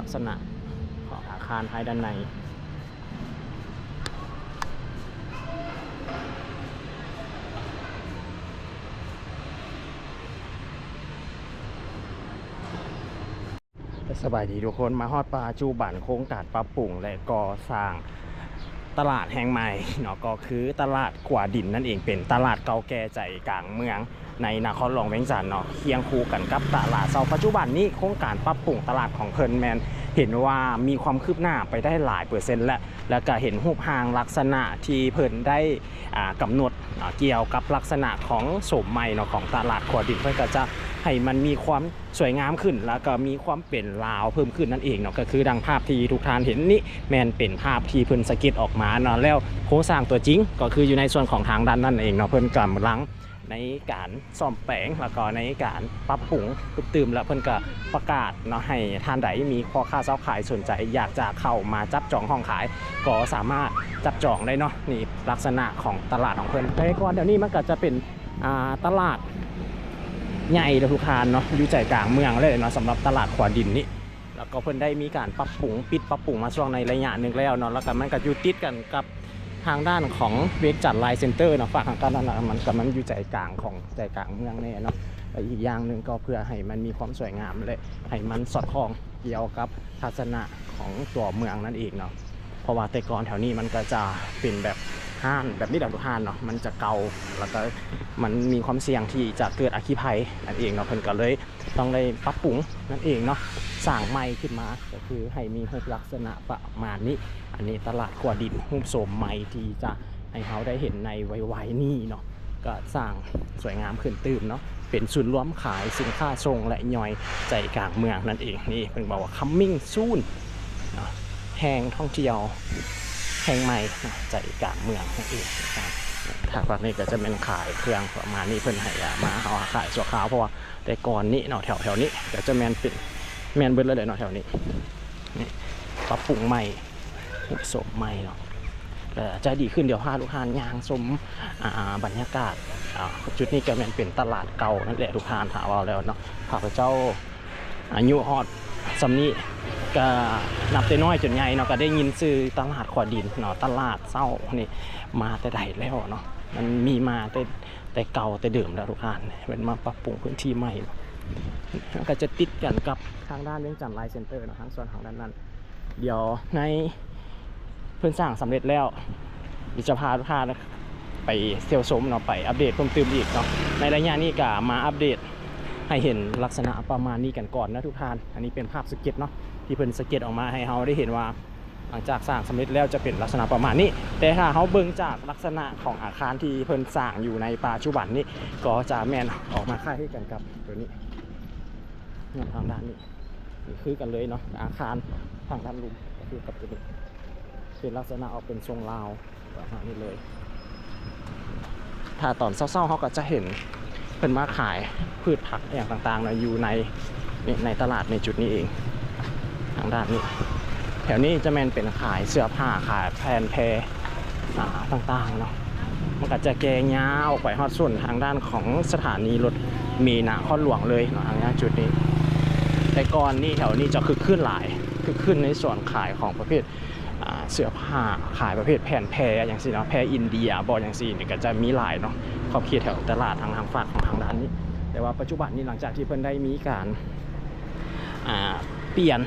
กษณะของอาคารภายด้านในสบายดีทุกคนมาฮอดปัจจุบันโครงการปรับปรุงและก่อสร้างตลาดแห่งใหม่เนาะก็คือตลาดขวาดินนั่นเองเป็นตลาดเก่าแก่ใจกลางเมืองในนครหลวงเวียงจันทน์เนาะเคียงคู่กันกับตลาดเซาปัจจุบันนี้โครงการปรับปรุงตลาดของเพิ่นแมนเห็นว่ามีความคืบหน้าไปได้หลายเปอร์เซ็นต์แล้วก็เห็นรูปร่างลักษณะที่เพิ่นได้กำหนดเกี่ยวกับลักษณะของโฉมใหม่เนาะของตลาดขวาดินเพิ่นก็จะให้มันมีความสวยงามขึ้นแล้วก็มีความเป็นลาวเพิ่มขึ้นนั่นเองเนาะก็คือดังภาพที่ทุกท่านเห็นนี่แมนเป็นภาพที่เพิ่นสเก็ตออกมาเนาะแล้วโครงสร้างตัวจริงก็คืออยู่ในส่วนของทางด้านนั่นเองเนาะเพิ่นกำลังในการซ่อมแปลงแล้วก็ในการปรับปรุงตื่มแล้วเพิ่นก็ประกาศเนาะให้ท่านใดมีพ่อค้าเจ้าขายสนใจอยากจะเข้ามาจับจองห้องขายก็สามารถจับจองได้เนาะนี่ลักษณะของตลาดของเพิ่นแต่ก่อนเดี๋ยวนี้มันก็จะเป็นตลาดใหญ่ทุกทานเนาะอยู่ใจกลางเมืองเลยเนาะสำหรับตลาดขวาดินนี่แล้วก็เพิ่นได้มีการปรับปรุงปรับปรุงมาช่วงในระยะหนึ่งแล้วเนาะแล้วก็มันก็อยู่ติดกันกับทางด้านของเวกจัดไลน์เซ็นเตอร์เนาะฝากทางการนั้นมันอยู่ใจกลางของใจกลางเมืองเนี่ยเนาะอีกอย่างหนึ่งก็เพื่อให้มันมีความสวยงามเลยให้มันสอดคล้องเกี่ยวกับทัศนะของตัวเมืองนั่นเองเนาะเพราะว่าแต่ก่อนแถวนี้มันก็จะเป็นแบบห้านแบบนี้ทุกห้านเนาะมันจะเก่าแล้วก็มันมีความเสี่ยงที่จะเกิดอัคคีภัยนั่นเองเนาะเพิ่นก็เลยต้องได้ปรับปรุงนั่นเองเนาะสร้างใหม่ขึ้นมาก็คือให้มีรูปลักษณะประมาณนี้อันนี้ตลาดขวาดินรูปโฉมใหม่ที่จะให้เขาได้เห็นในไวๆนี่เนาะก็สร้างสวยงามขึ้นตื่มเนาะเป็นศูนย์รวมขายสินค้าทรงและย่อยใจกลางเมืองนั่นเองนี่เพิ่นบอกว่า coming soon เนาะแห่งท่องเที่ยวแห่งใหม่ใจกลางเมืองนั่นเองทางฝั่งนี้ก็จะเป็นขายเครื่องประมาณนี้เพิ่นให้มาเอาขายชั่วคราวเพราะว่าแต่ก่อนนี้เนาะแถวนี้ก็จะแมนเป็นแมนเบิดเลยเนาะแถวนี้นี่ปรับปรุงใหม่รูปโฉมใหม่เนาะจะดีขึ้นเดี๋ยวพาลูกค้ายางชมบรรยากาศจุดนี้ก็เป็นตลาดเก่านั่นแหละทุกท่านถามเราแล้วเนาะข้าพเจ้าอายุฮอดสำนี้ก็นับแต่น้อยจนใหญ่เนาะก็ได้ยินชื่อตลาดขวาดินเนาะตลาดเศร้านี่มาแต่ใดแล้วเนาะมันมีมาแต่เก่าแต่เดิมแล้วทุกท่านเป็นมาปรับปรุงพื้นที่ใหม่ก็จะติดกันกับทางด้านเรื่องจันไลน์เซ็นเตอร์เนาะทางส่วนของด้านนั้นเดี๋ยวในเพื่อนสร้างสำเร็จแล้วจะพาทุกท่านไปเซลล์ชมเนาะไปอัปเดตเพิ่มเติมอีกเนาะในระยะนี้ก็มาอัปเดตให้เห็นลักษณะประมาณนี้กันก่อนนะทุกท่านอันนี้เป็นภาพสเก็ตเนาะที่เพิ่นสเก็ตออกมาให้เราได้เห็นว่าหลังจากสร้างสำเร็จแล้วจะเป็นลักษณะประมาณนี้แต่ถ้าเขาเบิ่งจากลักษณะของอาคารที่เพิ่นสร้างอยู่ในปัจจุบันนี้ก็จะแมนออกมาคล้ายกันกับตัวนี้ทางด้านนี้นี่คือกันเลยเนาะอาคารทางด้านลุมก็คือกับตัวนี้เป็นลักษณะออกเป็นทรงลาวประมาณนี้เลยถ้าตอนเศร้าๆเขาก็จะเห็นเป็นมาขายพืชผักอย่างต่างๆนะอยู่ในตลาดในจุดนี้เองทางด้านนี้แถวนี้จะแมนเป็นขายเสื้อผ้าขายแพนแพรต่างๆเนาะมันก็จะแกงยาวไปฮอดส่วนทางด้านของสถานีรถเมล์นครหลวงเลยเนาะทางจุดนี้แต่ก่อนนี่แถวนี้จะคึกขึ้นหลายคึกขึ้นในส่วนขายของประเภทเสื้อผ้าขายประเภทแผ่นแพรอย่างสิเนาะแพรอินเดียบออย่างสิเนี่ยก็จะมีหลายเนาะเขาเคียแถวตลาดทางฝั่งของทางด้านนี้แต่ว่าปัจจุบันนี้หลังจากที่เพิ่นได้มีการเปลี่ยน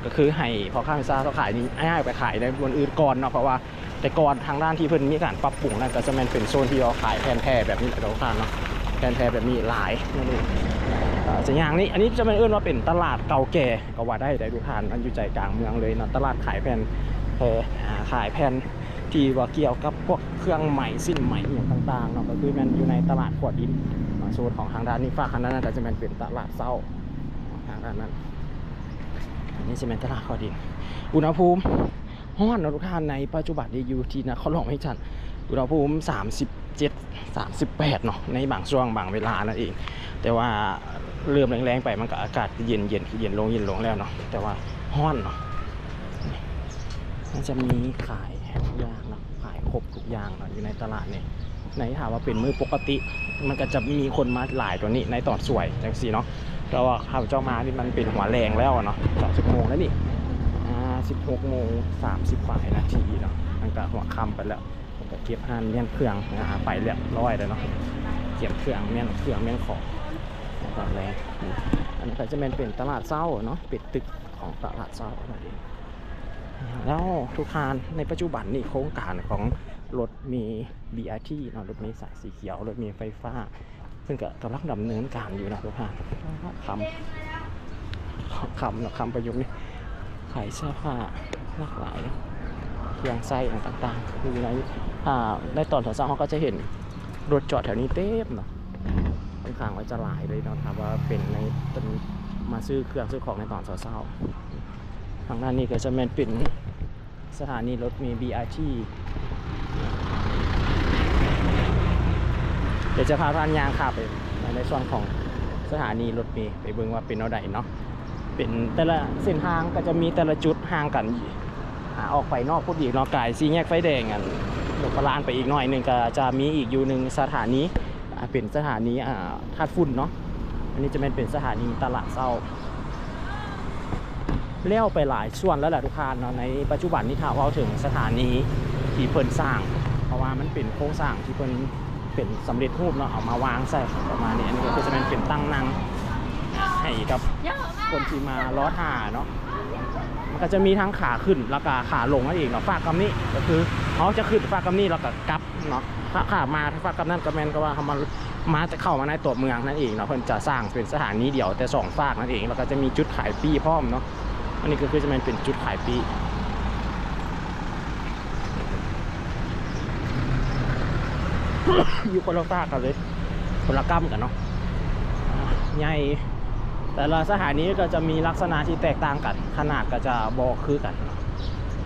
ก็คือให้พอข้าวซาเขาขายนี้ให้ไปขายในบนอื่นก่อนเนาะเพราะว่าแต่ก่อนทางด้านที่เพิ่นมีการปรับปรุงนั่นก็จะเป็นโซนที่เขาขายแผ่นแพรแบบนี้แหละทุกท่านเนาะแผ่นแพรแบบนี้หลายนั่นเองจะอย่างนี้อันนี้จะเป็นว่าเป็นตลาดเก่าแก่ก็ว่าได้ทุกท่านมันอยู่ใจกลางเมืองเลยเนาะตลาดขายแผ่นขายแผ่นที่ว่าเกี่ยวกับพวกเครื่องใหม่สิ้นใหม่อย่างต่างๆเนาะก็คือมันอยู่ในตลาดขวดดินโซนของทางด้านนี้ฝั่งนั้นก็จะเป็นตลาดเศร้าทางด้านนั้นอันนี้จะเป็นตลาดขวดดินอุณหภูมิห้อนทุกท่านในปัจจุบันนี้อยู่ที่นะเขาลองให้จันอุณหภูมิ37-38เนาะในบางช่วงบางเวลานั่นเองแต่ว่าเริ่มแรงๆไปมันก็อากาศเย็นลงแล้วเนาะแต่ว่าห้อนเนาะมันจะมีขายทุกอย่างเนาะขายครบทุกอย่างเนาะอยู่ในตลาดนี่ในถามว่าเป็นมื้อปกติมันก็จะมีคนมาหลายตัวนี้ในตอนสวยจังสิเนาะเพราะว่าข้าวเจ้ามานี่มันเป็นหัวแรงแล้วเนาะ20 โมงแล้วนี่ 16:30นาทีเนาะตั้งแต่หัวค่ำไปแล้วผมก็เก็บหันเมี่ยนเครื่องไปเรียบร้อยแล้วเนาะเก็บเครื่องเมี่ยนของตอนแรกอันนี้ก็จะเป็นตลาดเช้าเนาะเป็นตึกของตลาดเช้านั่นเองแล้วทุกทานในปัจจุบันนี่โครงการของรถมี BRT เนาะรถมีสายสีเขียวรถมีไฟฟ้าซึ่งก็กำลังดำเนินการอยู่นะทุกท่านคำประยุกต์นี่ขายเสื้อผ้าหลากหลายเครื่องไส้ต่างๆอยู่ในตอนเช้าเขาก็จะเห็นรถจอดแถวนี้เต็มเนาะค่อนข้างว่าจะหลายเลยเนาะครับว่าเป็นในตอนมาซื้อเครื่องซื้อของในตอนเช้าทางด้านนี้ก็จะเป็นสถานีรถมี BRT เดี๋ยวจะพาท่านยางขับไปในส่วนของสถานีรถเมล์ไปเบิ่งว่าเป็นเอาใดเนาะเป็นแต่ละเส้นทางก็จะมีแต่ละจุดห่างกันออกไปนอกพุทธอีกเนาะกายสี่แยกไฟแดงหลบประลานไปอีกหน่อยหนึ่งก็จะมีอีกอยู่หนึ่งสถานีเป็นสถานีธาตุฝุ่นเนาะอันนี้จะเป็นสถานีตลาดเช้าเลี้ยวไปหลายส่วนแล้วแหละทุกท่านเนาะในปัจจุบันนี้ถ้าว่าถึงสถานีที่เพิ่นสร้างเพราะว่ามันเป็นโครงสร้างที่เพิ่นเป็นสำเร็จรูปเนาะเอามาวางใส่ประมาณนี้อันนี้ก็จะเป็นตั้งนั่งให้กับคนที่มาล้อท่าเนาะมันก็จะมีทั้งขาขึ้นแล้วก็ขาลงนั่นเองเนาะฝากกำนี้ก็คือเขาจะขึ้นฝากกำนี้แล้วก็กลับเนาะขามาฝากกำนั้นก็แมนก็ว่าเขามาจะเข้ามาในตัวเมืองนั่นเองเนาะเพิ่นจะสร้างเป็นสถานีเดียวแต่2ฝากนั่นเองแล้วก็จะมีจุดขายปีพร้อมเนาะอันนี้ก็คือจะเป็นจุดขายปีอยู่คนละฝากกันเลยคนละกั้มกันเนาะใหญ่แต่ละสถานีก็จะมีลักษณะที่แตกต่างกันขนาดก็จะบอคือกัน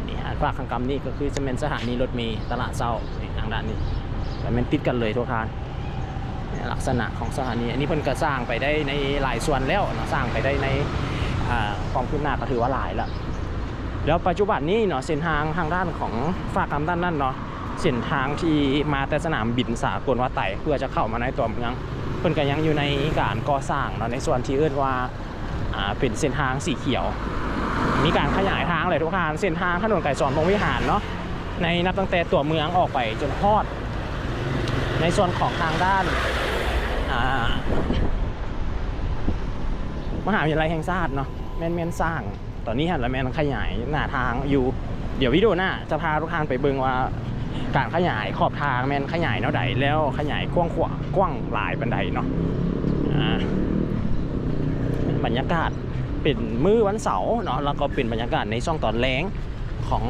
นี่ฝากข้างกำนี่ก็คือจะเป็นสถานีรถเมล์ตลาดเช้าทางด้านนี้แต่มันติดกันเลยทุกท่านลักษณะของสถานีอันนี้เพิ่นก็สร้างไปได้ในหลายส่วนแล้วนะสร้างไปได้ในความคืบหน้าก็ถือว่าหลายแล้วปัจจุบันนี้เนาะเส้นทางด้านของฝากกำด้านนั้นเนาะเส้นทางที่มาแต่สนามบินสากลว่าไต่เพื่อจะเข้ามาในตัวเมืองเพิ่นก็ยังอยู่ในการก่อสร้างเนาะในส่วนที่เอิ้นว่าเป็นเส้นทางสีเขียวมีการขยายทางเลยทุกทางเส้นทางถนนไก่สอนพงวิหารเนาะในนับตั้งแต่ตัวเมืองออกไปจนฮอดในส่วนของทางด้านมหาวิทยาลัยแห่งชาติเนาะแม่นสร้างตอนนี้หันแล้วแม่นขยายหน้าทางอยู่เดี๋ยววิดีโอหน้าจะพาทุกท่านไปเบิ่งว่าการขยายขอบทางแม่นขยายเท่าใดแล้วขยายกว้างหลายบันไดเนาะบรรยากาศเป็นมื้อวันเสาร์เนาะแล้วก็เป็นบรรยากาศในช่วงตอนแล้งของ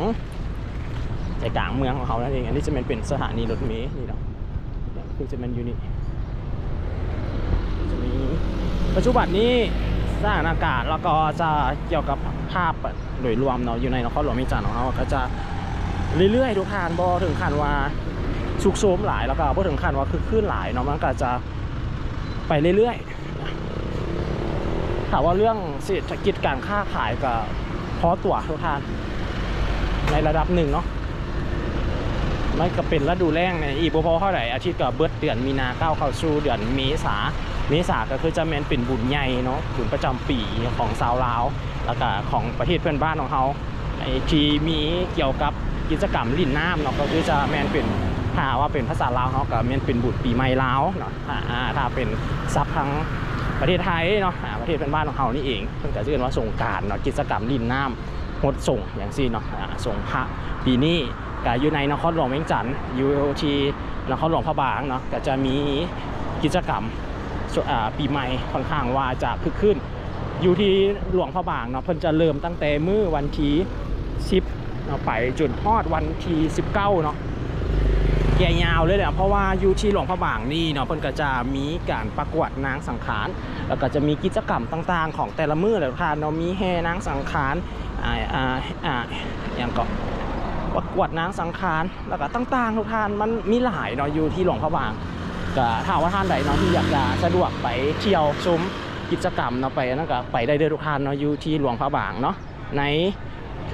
ใจกลางเมืองของเขานั่นเองอันนี้จะเป็นสถานีรถเมล์นี่เนาะคือจะเป็นยูนิจะมีปัจจุบันนี้สร้างอากาศแล้วก็จะเกี่ยวกับภาพโดยรวมเนาะอยู่ในนครหลวงมิจารของเขาก็จะเรื่อยๆทุกทานบ่ถึงขั้นว่าสุกโสมหลายแล้วก็บ่ถึงขั้นว่าคือคลื่นหลายเนาะมันก็จะไปเรื่อยๆถามว่าเรื่องเศรษฐกิจการค้าขายก็พอตัวทุกทานในระดับหนึ่งเนาะไม่ก็เป็นฤดูแล้งในอีกพอเท่าไหร่อาทิตย์ก็เบิดเดือนมีนาเข้าสู่เดือนเมษาก็คือจะเป็นบุญใหญ่เนาะบุญประจำปีของชาวลาวแล้วก็ของประเทศเพื่อนบ้านของเขาที่มีเกี่ยวกับกิจกรรมลิ่นน้ำเนาะก็คือจะเป็นถ้าว่าเป็นภาษาลาวเขาก็เป็นบุญปีใหม่ลาวเนาะถ้าเป็นซับทั้งประเทศไทยเนาะประเทศเพื่อนบ้านของเขานี่เองเพิ่นก็จะเรียกว่าสงกรานต์เนาะกิจกรรมลิ่นน้ำหดส่งอย่างซี่เนาะส่งพระปีนี้ก็อยู่ในนครหลวงเวียงจันทร์อยู่ที่นครหลวงพระบางเนาะก็จะมีกิจกรรมปีใหม่ค่อนข้างว่าจะคึกคืนอยู่ที่หลวงพระบางเนาะเพิ่นจะเริ่มตั้งแต่มื้อวันที่10เนาะไปจนฮอดวันที่19เนาะแก่ยาวเลยแหละเพราะว่าอยู่ที่หลวงพระบางนี่เนาะเพิ่นก็จะมีการประกวดนางสังขารแล้วก็จะมีกิจกรรมต่างๆของแต่ละมื้อเลยค่ะเนาะมีแห่นางสังขารอย่างก็ประกวดนางสังขารแล้วก็ต่างๆทุกท่านมันมีหลายเนาะอยู่ที่หลวงพระบางก็ถ้าว่าท่านใดเนาะที่อยากจะสะดวกไปเที่ยวชมกิจกรรมเนาะไปนั่นก็ไปได้เด้อทุกท่านเนาะอยู่ที่หลวงพระบางเนาะใน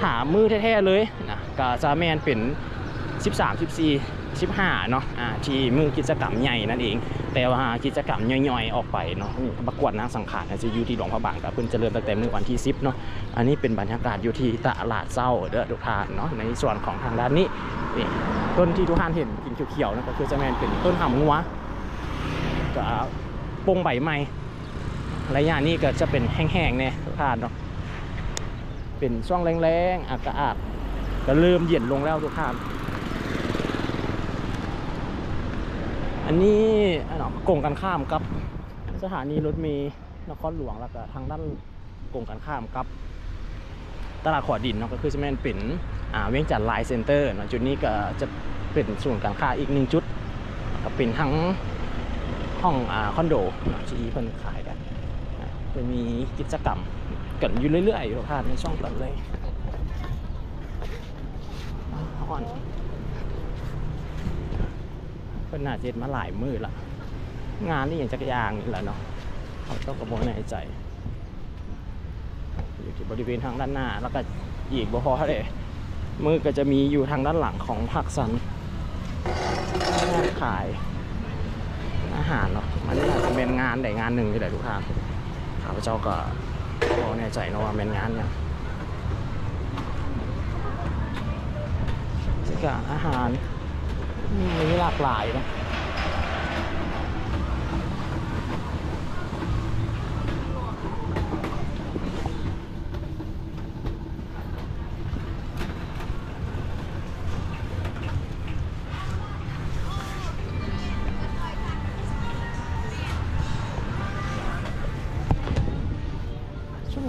ถามมือแท้ๆเลยนะก็จะเป็น13-14 15เนาะที่มือกิจกรรมใหญ่นั่นเองแต่ว่ากิจกรรมย่อยๆออกไปเนาะนี่ประกวดนางสังขารจะอยู่ที่หลวงพระบางแต่เพิ่นจะเริ่มตั้งแต่มื้อวันที่10เนาะอันนี้เป็นบรรยากาศอยู่ที่ตลาดเช้าเด้อทุกท่านเนาะในส่วนของทางด้านนี้นี่ต้นที่ทุกท่านเห็นกินเขียวๆนะก็คือจะแม่นเป็นต้นหำงัวก็ปงใบไม้ระยะนี้ก็จะเป็นแห้งๆเนี่ยทุกท่านเนาะเป็นช่วงแรงๆอากาศก็เริ่มเย็นลงแล้วทุกท่านอันนี้กงกันข้ามกับสถานีรถเมล์นครหลวงแล้วก็ทางด้านกงกันข้ามกับตลาดขวดินเนาะก็คือจะเป็นเวียงจันทร์ไลน์เซ็นเตอร์เนาะจุดนี้ก็จะเป็นศูนย์การค้าอีก1จุดก็เป็นทั้งห้องคอนโดที่เพิ่นขายกันจะมีกิจกรรมกันอยู่เรื่อยๆอยู่ผ่านในช่องตัดเลยอ่อนเพิ่นน่าจะเฮ็ดมาหลายมื้อละงานนี่อย่างจักรยานนี่แหละเนาะเขาต้องกระโบในใจอยู่ที่บริเวณทางด้านหน้าแล้วก็อีกบ่พอเลยมือก็จะมีอยู่ทางด้านหลังของผักสันขายอาหารเนาะมันอาจจะเป็นงานใดงานหนึ่งที่ไหนทุกท่านข้าพเจ้าก็พอแน่ใจนะว่าเป็นงานเนี่ยสิกะอาหารมีหลากหลายนะ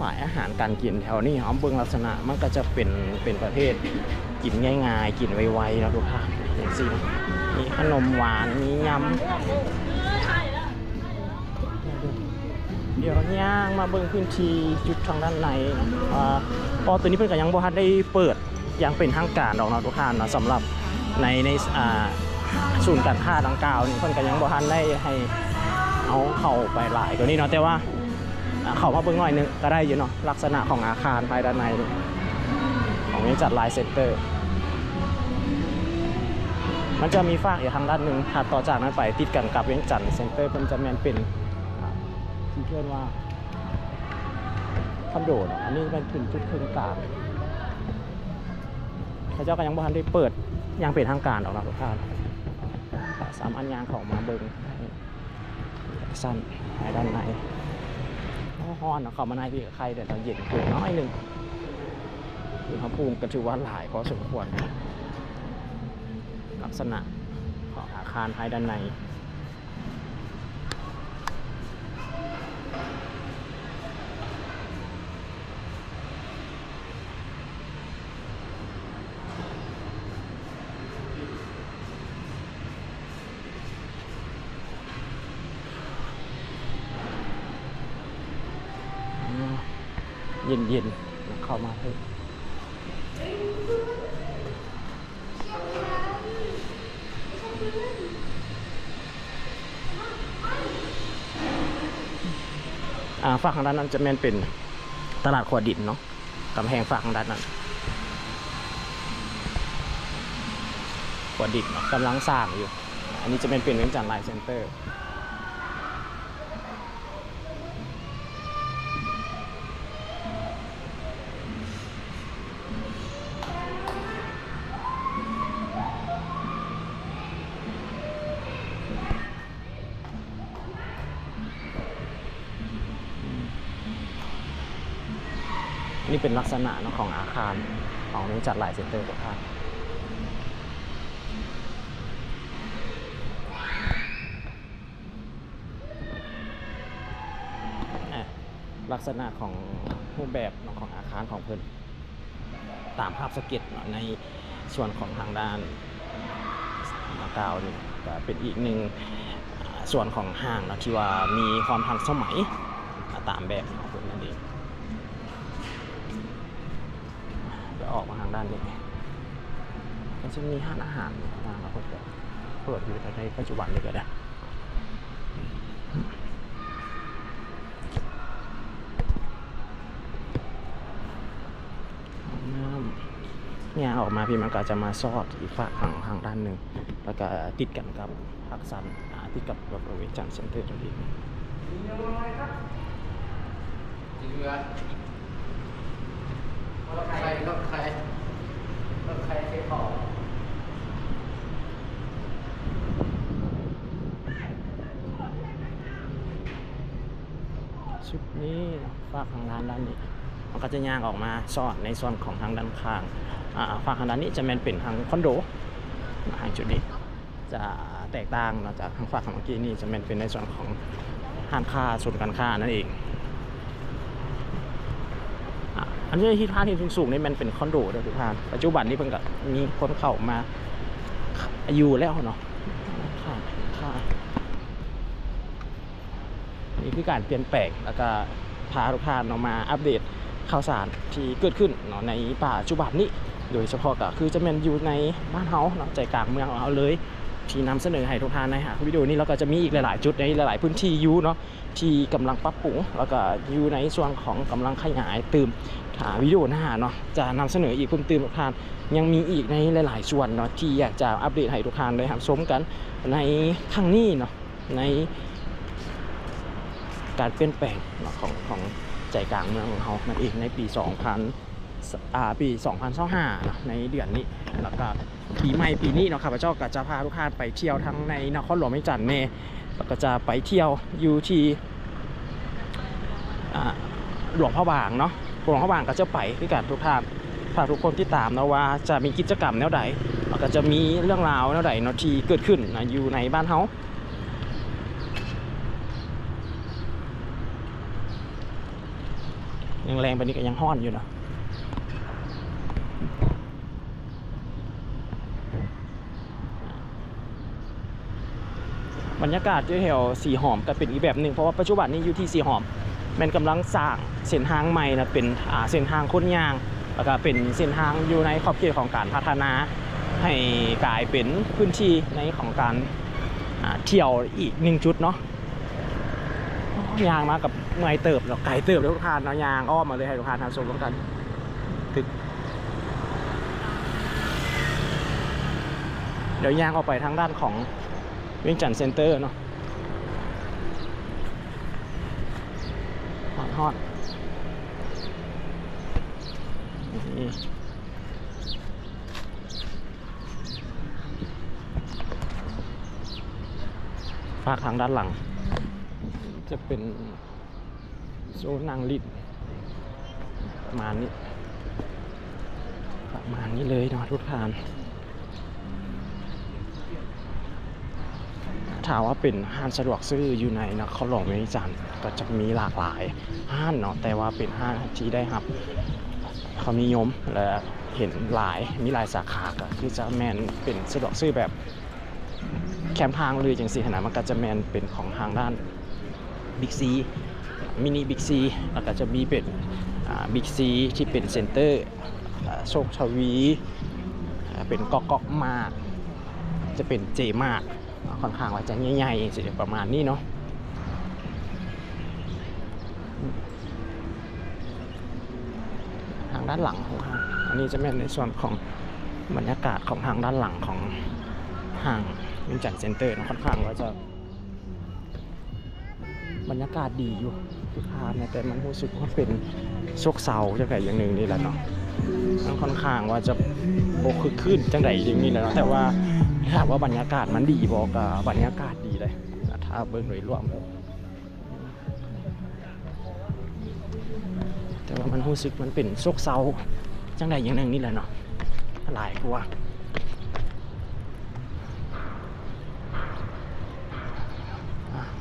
หลายอาหารการกินแถวนี้หอมเบิ่งลักษณะมันก็จะเป็นประเภทกินง่ายๆกินไวๆนะทุกท่านอย่างซี่มีขนมหวานมียำเดี๋ยวย่างมาเบิ่งพื้นที่จุดทางด้านในพอตัวนี้เพิ่นก็ยังบ่ทันได้เปิดอย่างเป็นทางการดอกนะทุกท่านนะสำหรับในศูนย์การค้าดังกล่าวนี่เพิ่นก็ยังบ่ทันได้ให้เอาเข้าไปหลายตัวนี้เนาะแต่ว่าเขามาเบิ่งหน่อยนึงก็ได้อยู่เนาะลักษณะของอาคารภายด้านในของเวียงจันทร์ไลน์เซ็นเตอร์มันจะมีฝากอยู่ทางด้านหนึ่งถัดต่อจากนั้นไปติดกันกับเวียงจันทร์เซ็นเตอร์มันจะเป็นที่เรียกว่าคอนโดเนาะอันนี้เป็นจุดกึ่งกลางพระเจ้าก็ยังบ่ทันได้เปิดยังเป็นทางการออกนะทุกท่านสามอันยางของมาเบิ่งสั้นภายด้านในห้อนเข้ามาในที่ใครแต่ตอนเย็นเกินน้อยหนึ่งอุณหภูมิก็ถือว่าหลายพอสมควรลักษณะของอาคารภายด้านในเย็นๆเข้ามาให้ฝั่งทางด้านนั้นจะเป็นตลาดขวดินเนาะกำแพงฝั่งทางด้านนั้นขวดินกำลังสร้างอยู่อันนี้จะเป็นเวียงจันทร์ไลน์เซ็นเตอร์นี่เป็นลักษณะของอาคารของเวียงจันทร์ไลน์เซ็นเตอร์ทุกท่านลักษณะของรูปแบบของอาคารของเพิ่นตามภาพสเก็ตในส่วนของทางด้านดังกล่าวนี่ก็เป็นอีกหนึ่งส่วนของห้างนะที่ว่ามีความทันสมัยตามแบบของเพิ่นนั่นเองออกมาทางด้านนี้มันจะมีห้างอาหารต่างๆแล้วก็เปิดอยู่ในปัจจุบันนี้ก็ได้น้ำ เนี่ยออกมาพี่มันก็จะมาซอดอีกฝั่งทางด้านหนึ่งแล้วก็ติดกันกับพักซันติดกับเวจันทร์เซ็นเตอร์ตรงนี้รถใครเทคออกชุดนี้ฝากทางด้านนี้มันก็จะย่างออกมาซอดในส่วนของทางด้านข้างฝากทางด้านนี้จะเป็นทางคอนโดทางจุดนี้จะแตกต่างจากทางฝากของเมื่อกี้นี่จะเป็นในส่วนของห้างค้าส่วนการค้านั่นเองอันนี้ที่ท่าที่สูงๆนี่มันเป็นคอนโดด้วยทุกท่านปัจจุบันนี้เพิ่งกับมีคนเข้ามาอยู่แล้วเนาะค่ะนี่คือการเปลี่ยนแปลงแล้วก็พาทุกท่านมาอัปเดตข่าวสารที่เกิดขึ้นเนาะในปัจจุบันนี้โดยเฉพาะก็คือจะเป็นอยู่ในบ้านเฮาเนาะใจกลางเมืองของเราเลยที่นำเสนอให้ทุกท่านในวิดีโอนี้แล้วก็จะมีอีกหลายๆจุดในหลายๆพื้นที่อยู่เนาะที่กำลังปรับปรุงแล้วก็อยู่ในส่วนของกำลังขยายเติมวิดีโอหน้าเนาะจะนำเสนออีกเพิ่มเติมทุกท่านยังมีอีกในหลายๆส่วนเนาะที่อยากจะอัปเดตให้ทุกท่านได้รับชมกันในครั้งนี้เนาะในการเปลี่ยนแปลงเนาะของใจกลางเมืองของเรานั่นเองในปี2025เนาะในเดือนนี้แล้วก็ปีใหม่ปีนี้เนาะข้าพเจ้าก็จะพาทุกท่านไปเที่ยวทั้งในนครหลวงเวียงจันทร์แล้วก็จะไปเที่ยวอยู่ที่หลวงพ่อบางเนาะหลวงพ่อบางก็จะไปด้วยกันทุกท่านฝากทุกคนที่ตามนะว่าจะมีกิจกรรมแนวใดแล้วก็จะมีเรื่องราวแนวใดเนาะที่เกิดขึ้นนะอยู่ในบ้านเฮายังแรงไปนี่ก็ยังห้อนอยู่เนาะบรรยากาศที่แถวสีหอมก็เป็นอีกแบบหนึ่งเพราะว่าปัจจุบันนี้อยู่ที่สีหอมมันกำลังสร้างเส้นทางใหม่นะเป็นเส้นทางคนยางแล้วก็เป็นเส้นทางอยู่ในขอบเขตของการพัฒนาให้กลายเป็นพื้นที่ในของการเที่ยวอีกหนึ่งจุดเนาะยางมากับเมื่อยเติบแล้วไก่เติบแล้วทุกท่านเนาะยางอ้อมมาเลยให้ทุกท่านทานชมร่วมกันตึกเดี๋ยวยางออกไปทางด้านของเวียงจันทร์เซ็นเตอร์เนาะฮอดนี่ฝากทางด้านหลังจะเป็นโซนนางลิดประมาณนี้เลยเนาะทุกท่านถามว่าเป็นห้างสะดวกซื้ออยู่ในนครหลวงเวียงจันทร์ก็จะมีหลากหลายห้างเนาะแต่ว่าเป็นห้างที่ได้รับความนิยมและเห็นมีหลายสาขาก็คือจะแมนเป็นสะดวกซื้อแบบแคมทางเลยอย่างสิขนาดมันก็จะแมนเป็นของทางด้านบิ๊กซีมินิบิ๊กซีแล้วก็จะมีเป็นบิ๊กซีที่เป็นเซ็นเตอร์โชคชวีเป็นก๊อกมากจะเป็นเจมากค่อนข้างว่าจะใหญ่ๆสิประมาณนี้เนาะทางด้านหลังของอันนี้จะเป็นในส่วนของบรรยากาศของทางด้านหลังของห้างเวียงจันทร์เซ็นเตอร์ค่อนข้างว่าจะบรรยากาศดีอยู่ทุกท่านแต่มันรู้สึกว่าเป็นโศกเศร้าจังไดอย่างหนึ่งนี่แหละเนาะมันค่อนข้างว่าจะโบกขึ้นจังไดอย่างนี้แหละเนาะแต่ว่าถามว่าบรรยากาศมันดีบอกกับบรรยากาศดีเลยถ้าเบิ้งโดยรวมแต่ว่ามันรู้สึกมันเป็นโศกเศร้าจังไดอย่างหนึ่งนี่แหละเนาะหลายกว่า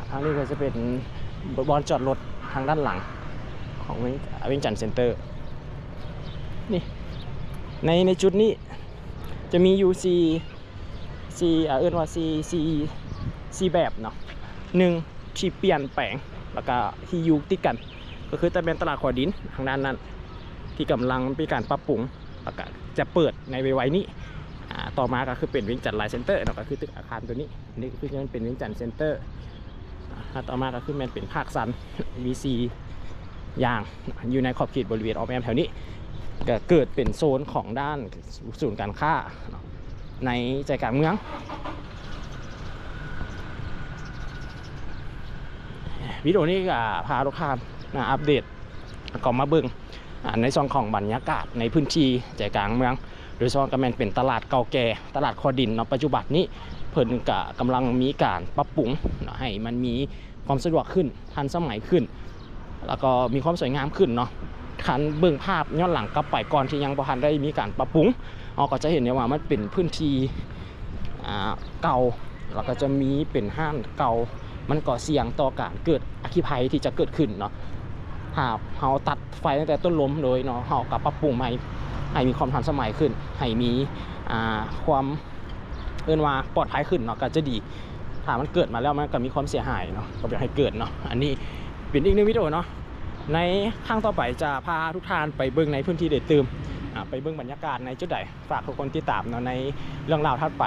ทางนี้ก็จะเป็นบอลจอดรถทางด้านหลังของเวียงจันทร์เซ็นเตอร์นี่ในจุดนี้จะมีอยู่4แบบเนาะ1ที่เปลี่ยนแปลงแล้วก็ที่อยู่ติดกันก็คือจะเป็นตลาดขวดินทางด้านนั้นที่กำลังมีการปรับปรุงแล้วก็จะเปิดในไวๆนี้ต่อมาก็คือเป็นเวียงจันทร์ไลน์เซ็นเตอร์เนาะก็คือตึกอาคารตัวนี้นี่ก็คือจะเป็นเวียงจันทร์เซ็นเตอร์ต่อมาก็คือมันเป็นภาคซัน VC อย่างอยู่ในขอบเขตบริเวณออมแอมแถวนี้ ก็เกิดเป็นโซนของด้านศูนย์การค้าในใจกลางเมืองวิดีโอนี้ก็พาลูกค้ามาอัปเดตก็มาเบิ่งในส่วนของบรรยากาศในพื้นที่ใจกลางเมืองโดยเฉพาะก็แม่นเป็นตลาดเก่าแก่ตลาดคอดินเนาะปัจจุบันนี้เพิ่นก็กำลังมีการปรับปรุงเนาะให้มันมีความสะดวกขึ้นทันสมัยขึ้นแล้วก็มีความสวยงามขึ้นเนาะคันเบิ่งภาพย้อนหลังกลับไปก่อนที่ยังบ่ทันได้มีการปรับปรุงก็จะเห็นได้ว่ามันเป็นพื้นที่เก่าแล้วก็จะมีเป็นห้างเก่ามันก็เสี่ยงต่อการเกิดอัคคีภัยที่จะเกิดขึ้นเนาะหากเราตัดไฟตั้งแต่ต้นลมโดยเนาะเรากับปรับปรุงใหม่ให้มีความทันสมัยขึ้นให้มีความว่าปลอดภัยขึ้นเนาะก็จะดีถ้ามันเกิดมาแล้วมันก็มีความเสียหายเนาะก็อยากให้เกิดเนาะอันนี้เป็นอีกหนึ่งวิดีโอเนาะในครั้งต่อไปจะพาทุกท่านไปเบิ่งในพื้นที่เด็ดตื่มไปเบิ่งบรรยากาศในจุดใดฝากทุกคนติดตามเนาะในเรื่องราวถัดไป